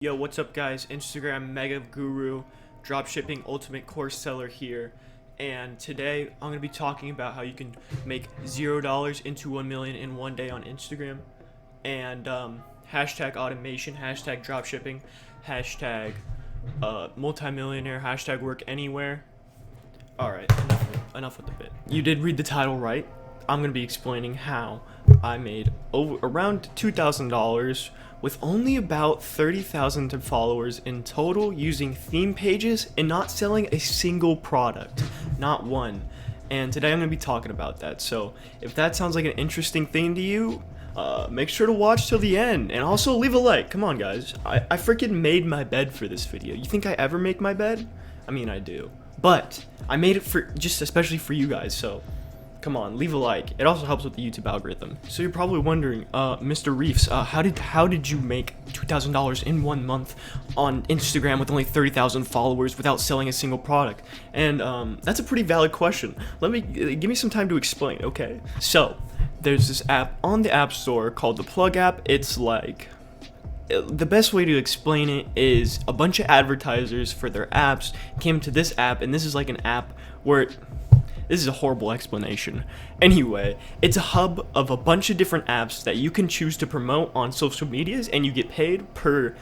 Yo, what's up guys? Instagram Mega Guru, Dropshipping Ultimate Course Seller here. And today I'm going to be talking about how you can make $0 into 1 million in one day on Instagram. And hashtag automation, hashtag dropshipping, hashtag multimillionaire, hashtag work anywhere. Alright, enough with the bit. You did read the title right. I'm going to be explaining how I made around $2,000 with only about 30,000 followers in total, using theme pages and not selling a single product, not one. And today I'm going to be talking about that. So if that sounds like an interesting thing to you, make sure to watch till the end, and also leave a like. Come on guys, I freaking made my bed for this video. You think I ever make my bed? I mean, I do, but I made it for just especially for you guys, so come on, leave a like. It also helps with the YouTube algorithm. So you're probably wondering, Mr. Reefs, how did you make $2,000 in 1 month on Instagram with only 30,000 followers without selling a single product? And that's a pretty valid question. Give me some time to explain, okay? So there's this app on the App Store called the Plug app. It's like, the best way to explain it is a bunch of advertisers for their apps came to this app, and this is like an app where this is a horrible explanation. Anyway, it's a hub of a bunch of different apps that you can choose to promote on social medias, and you get paid per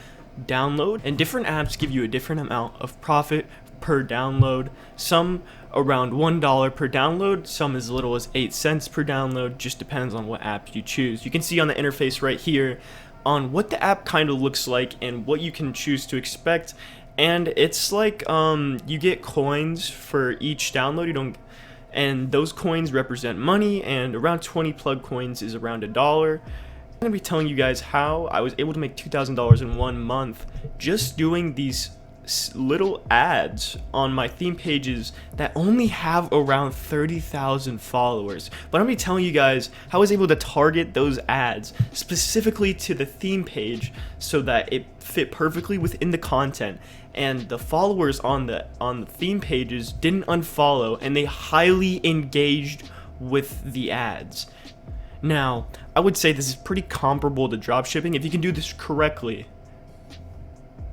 download, and different apps give you a different amount of profit per download. Some around $1 per download, some as little as 8 cents per download, just depends on what app you choose. You can see on the interface right here on what the app kind of looks like and what you can choose to expect. And it's like you get coins for each download. And those coins represent money, and around 20 plug coins is around $1. I'm gonna be telling you guys how I was able to make $2,000 in 1 month just doing these little ads on my theme pages that only have around 30,000 followers. But I'm gonna be telling you guys how I was able to target those ads specifically to the theme page so that it fit perfectly within the content, and the followers on the theme pages didn't unfollow, and they highly engaged with the ads. Now, I would say this is pretty comparable to dropshipping if you can do this correctly.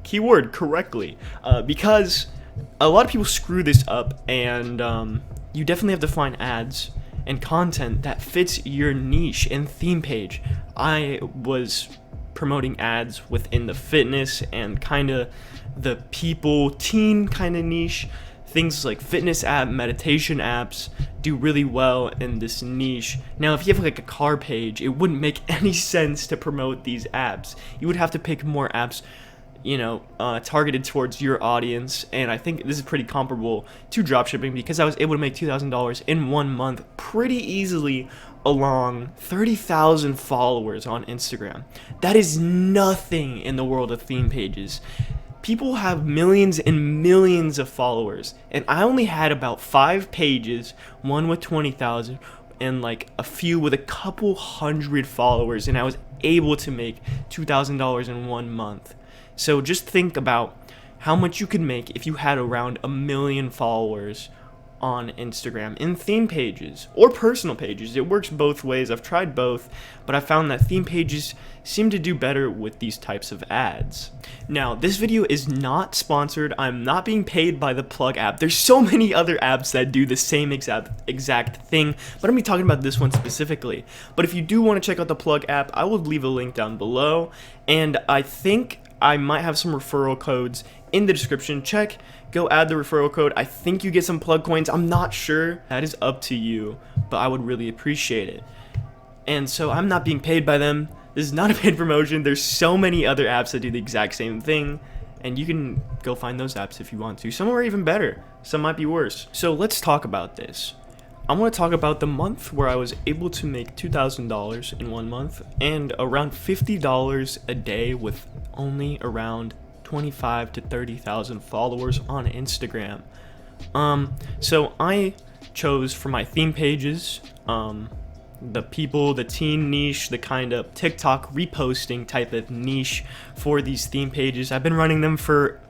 Keyword correctly, because a lot of people screw this up, and you definitely have to find ads and content that fits your niche and theme page. I was promoting ads within the fitness and kind of the teen kind of niche. Things like fitness app, meditation apps do really well in this niche. Now, if you have like a car page, it wouldn't make any sense to promote these apps. You would have to pick more apps, targeted towards your audience. And I think this is pretty comparable to dropshipping, because I was able to make $2,000 in 1 month pretty easily along 30,000 followers on Instagram. That is nothing in the world of theme pages. People have millions and millions of followers, and I only had about 5 pages, one with 20,000 and like a few with a couple hundred followers, and I was able to make $2,000 in 1 month. So just think about how much you could make if you had around 1 million followers on Instagram in theme pages or personal pages. It works both ways. I've tried both, but I found that theme pages seem to do better with these types of ads. Now, this video is not sponsored. I'm not being paid by the Plug app. There's so many other apps that do the same exact thing, but I'm gonna be talking about this one specifically. But if you do want to check out the Plug app, I will leave a link down below, and I think I might have some referral codes in the description. Go add the referral code. I think you get some plug coins. I'm not sure. That is up to you, but I would really appreciate it. And so I'm not being paid by them. This is not a paid promotion. There's so many other apps that do the exact same thing, and you can go find those apps if you want to. Some are even better. Some might be worse. So let's talk about this. I want to talk about the month where I was able to make $2,000 in 1 month and around $50 a day with only around 25 to 30,000 followers on Instagram. So I chose for my theme pages, the teen niche, the kind of TikTok reposting type of niche for these theme pages. I've been running them for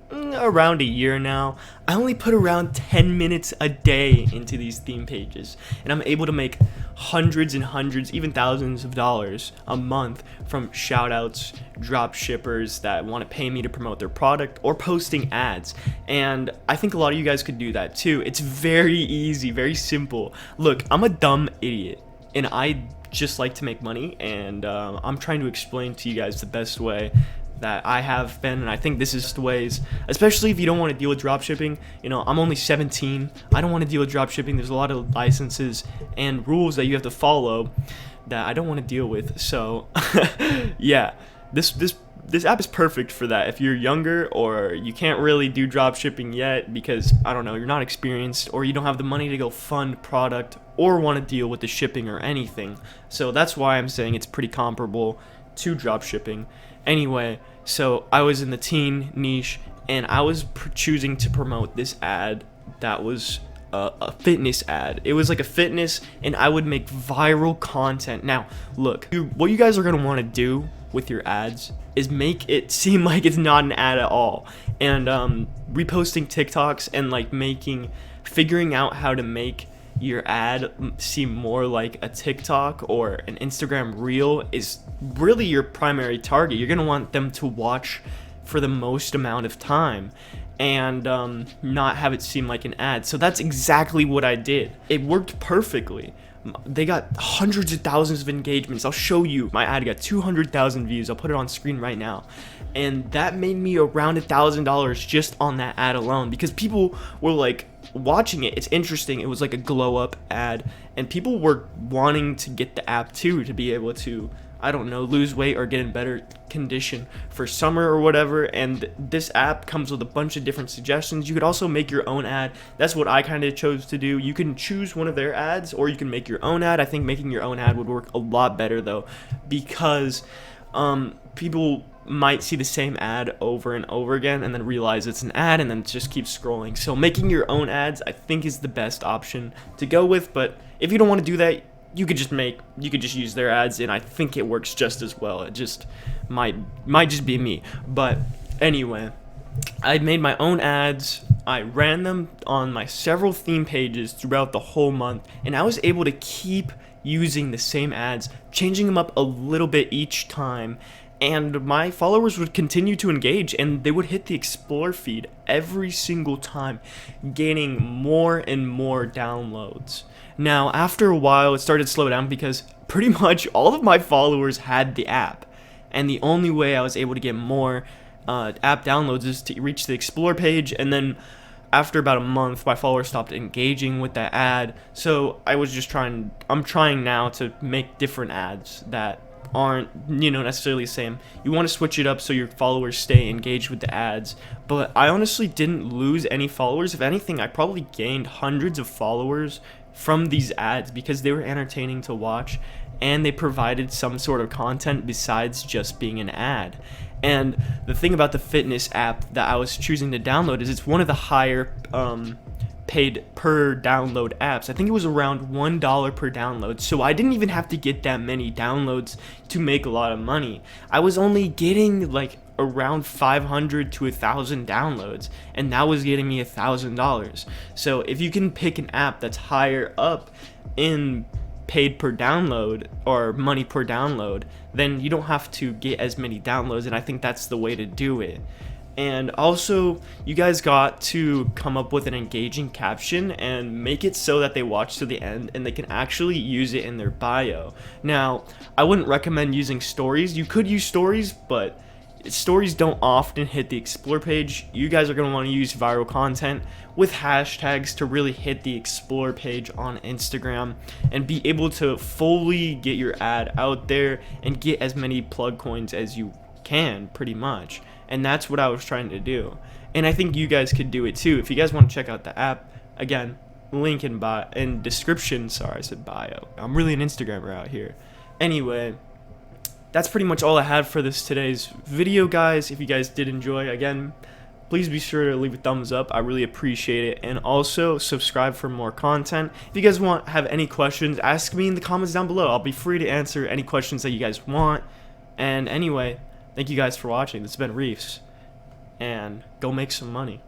around a year now. I only put around 10 minutes a day into these theme pages, and I'm able to make hundreds and hundreds, even thousands of dollars a month from shoutouts, drop shippers that want to pay me to promote their product, or posting ads. And I think a lot of you guys could do that too. It's very easy, very simple. Look, I'm a dumb idiot, and I just like to make money, and I'm trying to explain to you guys the best way that I have been, and I think this is the ways, especially if you don't want to deal with dropshipping. You know, I'm only 17. I don't want to deal with dropshipping. There's a lot of licenses and rules that you have to follow that I don't want to deal with. So yeah, this app is perfect for that. If you're younger or you can't really do dropshipping yet because, I don't know, you're not experienced, or you don't have the money to go fund product or want to deal with the shipping or anything. So that's why I'm saying it's pretty comparable to dropshipping. Anyway, so I was in the teen niche, and I was choosing to promote this ad that was a fitness ad. It was like a fitness, and I would make viral content. Now, look, what you guys are going to want to do with your ads is make it seem like it's not an ad at all. And reposting TikToks and like figuring out how to make your ad seem more like a TikTok or an Instagram reel is really your primary target. You're going to want them to watch for the most amount of time and not have it seem like an ad. So that's exactly what I did. It worked perfectly. They got hundreds of thousands of engagements. I'll show you. My ad got 200,000 views. I'll put it on screen right now. And that made me around $1,000 just on that ad alone, because people were like watching it. It's interesting. It was like a glow up ad, and people were wanting to get the app too, to be able to, I don't know, lose weight or get in better condition for summer or whatever. And this app comes with a bunch of different suggestions. You could also make your own ad. That's what I kind of chose to do. You can choose one of their ads, or you can make your own ad. I think making your own ad would work a lot better though, because people might see the same ad over and over again and then realize it's an ad and then just keep scrolling. So making your own ads, I think, is the best option to go with. But if you don't want to do that, you could just use their ads, and I think it works just as well. It just might just be me. But anyway, I made my own ads. I ran them on my several theme pages throughout the whole month, and I was able to keep using the same ads, changing them up a little bit each time. And my followers would continue to engage, and they would hit the explore feed every single time, gaining more and more downloads. Now, after a while, it started to slow down because pretty much all of my followers had the app. And the only way I was able to get more app downloads is to reach the explore page. And then after about a month, my followers stopped engaging with that ad. So I'm trying now to make different ads that aren't, necessarily the same. You want to switch it up so your followers stay engaged with the ads. But I honestly didn't lose any followers. If anything, I probably gained hundreds of followers from these ads because they were entertaining to watch, and they provided some sort of content besides just being an ad. And the thing about the fitness app that I was choosing to download is it's one of the higher paid per download apps. I think it was around $1 per download. So I didn't even have to get that many downloads to make a lot of money. I was only getting like around 500 to 1,000 downloads, and that was getting me $1,000. So if you can pick an app that's higher up in paid per download or money per download, then you don't have to get as many downloads, and I think that's the way to do it. And also, you guys got to come up with an engaging caption and make it so that they watch to the end and they can actually use it in their bio. Now, I wouldn't recommend using stories. You could use stories, but stories don't often hit the explore page. You guys are going to want to use viral content with hashtags to really hit the explore page on Instagram and be able to fully get your ad out there and get as many plug coins as you can, pretty much. And that's what I was trying to do. And I think you guys could do it too. If you guys want to check out the app, again, link in description. Sorry, I said bio. I'm really an Instagrammer out here. Anyway, that's pretty much all I had for today's video, guys. If you guys did enjoy, again, please be sure to leave a thumbs up. I really appreciate it. And also subscribe for more content. If you guys have any questions, ask me in the comments down below. I'll be free to answer any questions that you guys want. And anyway, thank you guys for watching. This has been Reefs. and go make some money.